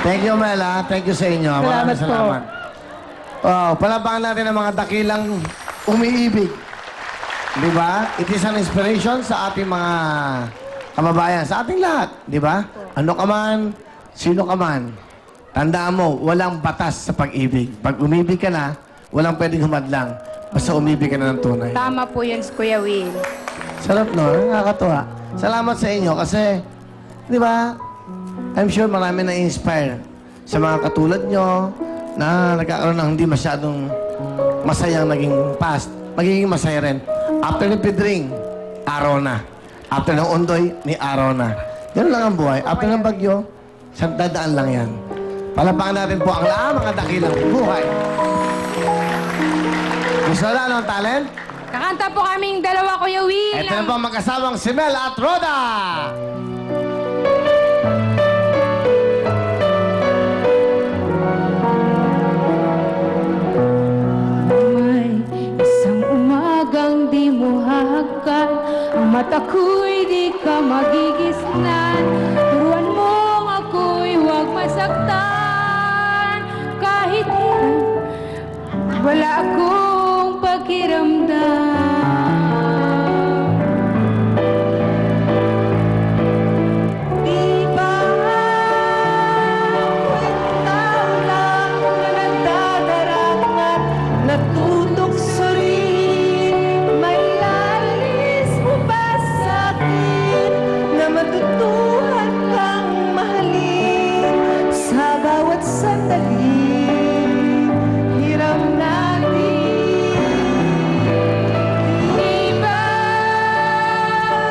Thank you, Mela. Thank you sa inyo. Maraming salamat. Oh, palabangan natin ang mga dakilang umiibig. Di ba? It is an inspiration sa ating mga kababayan, sa ating lahat. Di ba? Ano ka man, sino ka man, tandaan mo, walang batas sa pag-ibig. Pag umibig ka na, walang pwedeng humadlang. Basta umibig ka na ng tunay. Tama po yun, Kuya Will. Sarap, no? Nakakatuwa. Salamat sa inyo kasi, di ba, I'm sure marami na-inspire sa mga katulad nyo na nagkakaroon ng hindi masyadong masayang naging past. Magiging masaya rin. After ni Pedring, araw na. After ng Ondoy, ni araw na. Ganun lang ang buhay. After ng bagyo, dadaan lang yan. Palapakan natin po ang mga dakilang buhay. Gusto na ang talent? Kakanta po kaming dalawa, Kuya Will. Ito na po ang magkasawang si Mel at Roda. May isang umagang di mo hahagkan, ang mata ko'y di ka magigisnan. Turuan mong ako'y huwag masaktan. Kahit wala akong pakiramdam. Di ba ako'y tao lang na nagdadarangat, natutuksorin? May lalis mo ba sa'kin na matutuhan kang mahalin sa bawat sandali? Hiram natin. Di ba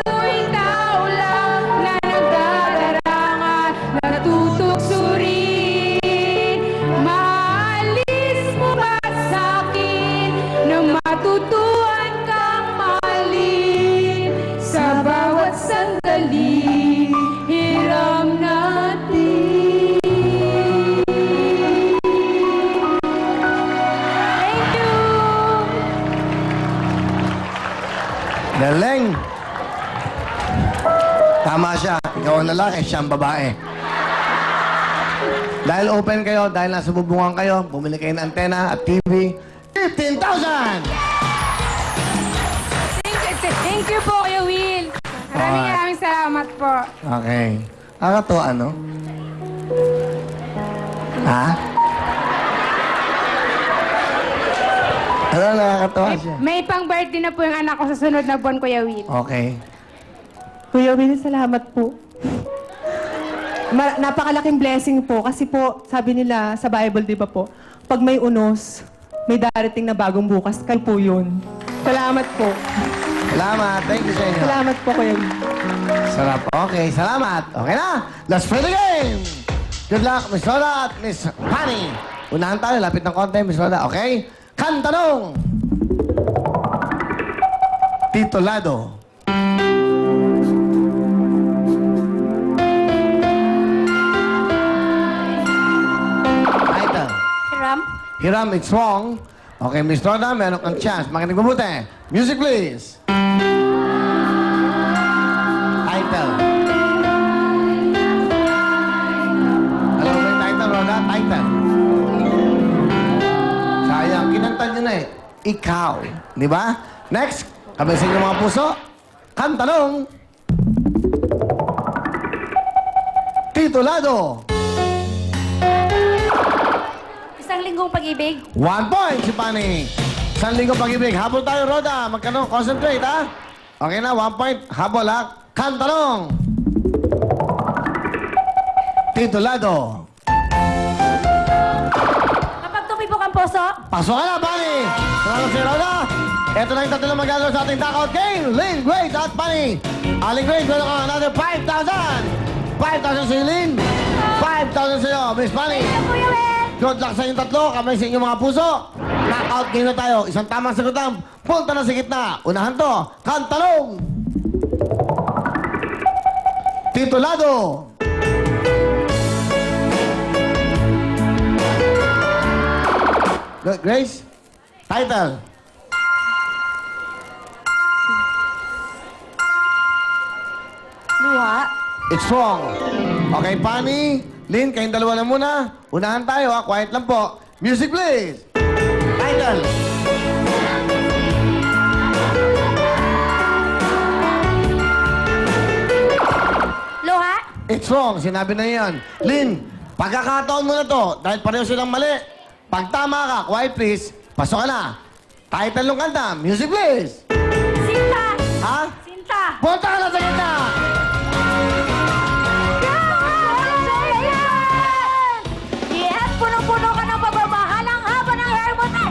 ako'y tao lang na nagdadarangan, natutuksorin? Maalis mo ba sa'kin na matutuhan kang mahalin sa bawat sandali? Hiram natin. Thank you! Galing! Tama siya. Ikaw ang lalaki, siya ang babae. Dahil open kayo, dahil nasa bubungan kayo, bumili kayo ng antena at TV, 15,000! Thank you po, Kuya Will. Maraming salamat po. Okay. Nakakatuwa, ano? Ha? Ano, nakakatuwa siya? May pang-birthday na po yung anak ko sa sunod na buwan, Kuya Will. Okay. Kuya Will, salamat po. Napakalaking blessing po kasi po, sabi nila sa Bible, di ba po, pag may unos, may darating na bagong bukas, kayo po yun. Salamat po. Salamat. Thank you sa inyo. Salamat po, Kuya Will. Sarap. Okay, salamat. Okay na. Let's play the game. Good luck, Miss Roda at Miss Fanny. Unahan tayo. Lapit ng konti, Miss Roda. Okay? Kantanong. Titulado. Title. Hiram? Hiram, it's wrong. Okay, Miss Roda, meron kang chance. Makinig mabuti. Music, please. Title. Alam mo yung title, Roda? Title. Sayang, kinanta nyo na eh. Ikaw. Di ba? Next, kabisin nyo mga puso. Kantanong. Titulado. Isang linggong pag-ibig. 1 point si Pani. Isang linggo pag-ibig. Habol tayo, Roda. Magkano? Concentrate, ha? Okay na, 1 point. Habol, ha? Kantanong. Titulado. Kapag tumibok ang puso, Pasok ka na, Pani! Salamat si Roda. Ito na yung tatlo na magagawa sa ating knockout game. Lynn, Grace at Pani. Aling Grace, meron ka another 5,000. 5,000 sa Lynn. 5,000 sa iyo, Miss Pani. Kuya Will! Good luck sa inyong tatlo. Kamay sa inyong mga puso. Knockout game na tayo. Isang tamang sagot lang. Punta na sa gitna. Unahan to. Kantanong. Titulado. Good, Grace. Title. Luha? It's wrong. Okay, Pani, Lynn, kayong dalawa na muna. Unahan tayo, ha? Quiet lang po. Music, please! Idol! Luha? It's wrong. Sinabi na yan. Lynn, pagkakataon mo na to, dahil pareho silang mali. Pag tama ka, quiet please, pasok ka na. Title ng kanta, music please. Sinta! Ha? Sinta! Punta ka na sa kanta! Yes! Punong-puno ka ng pagmamahal ang haba ng hair mo na!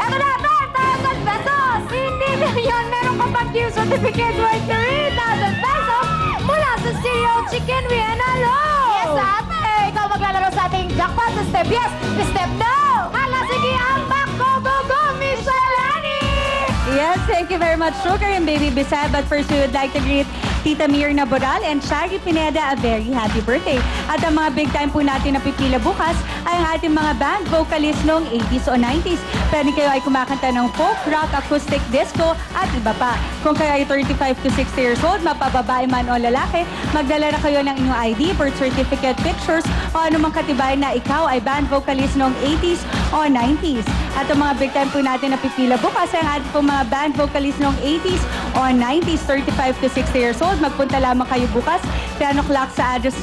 Eto na, 10,000 pesos! Hindi million, meron ka pang due certificate worth 3,000 pesos mula sa Stereo Chicken Vienna. Yes, ate! Ikaw maglalaro sa ating jackpot sa step yes, step no! Hala, sige, ambak! Go, go, go, Michelani! Yes, thank you very much, Sugar and Baby Bisay. But first, we would like to greet Tita Mirna Boral and Shaggy Pineda a very happy birthday. At ang mga big time po natin na pipila bukas ay ang ating mga band vocalist noong 80s o 90s. Pwede kayo ay kumakanta ng folk, rock, acoustic, disco at iba pa. Kung kayo ay 35 to 60 years old, mapababae man o lalaki, magdala na kayo ng inyong ID, birth certificate, pictures o anumang katibayan na ikaw ay band vocalist noong 80s o 90s. At ang mga big time po natin na pipila bukas ay ang ating po mga band vocalist noong 80s o 90s, 35 to 60 years old. Magpunta lamang kayo bukas, 10 o'clock sa address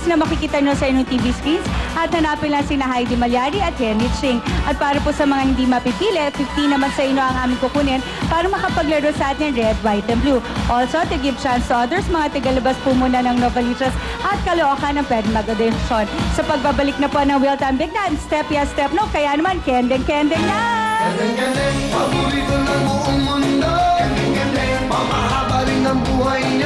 na makikita nyo sa inyong TV screens at hanapin lang sina Heidi Malyari at Henry Ching. At para po sa mga hindi mapipili, 50 naman sa inyo ang aming kukunin para makapaglaro sa atin red, white, and blue. Also, to give chance to others, mga tigalabas po muna ng Novaliches at Caloocan ng pwede mag-audition. Sa pagbabalik na po ng Real Time Big Dance, step yes, step no, kaya naman, kendeng-kendeng na! Kendeng-kendeng, paborito ng buong mundo. Kendeng-kendeng, pamahaba rin ng buhay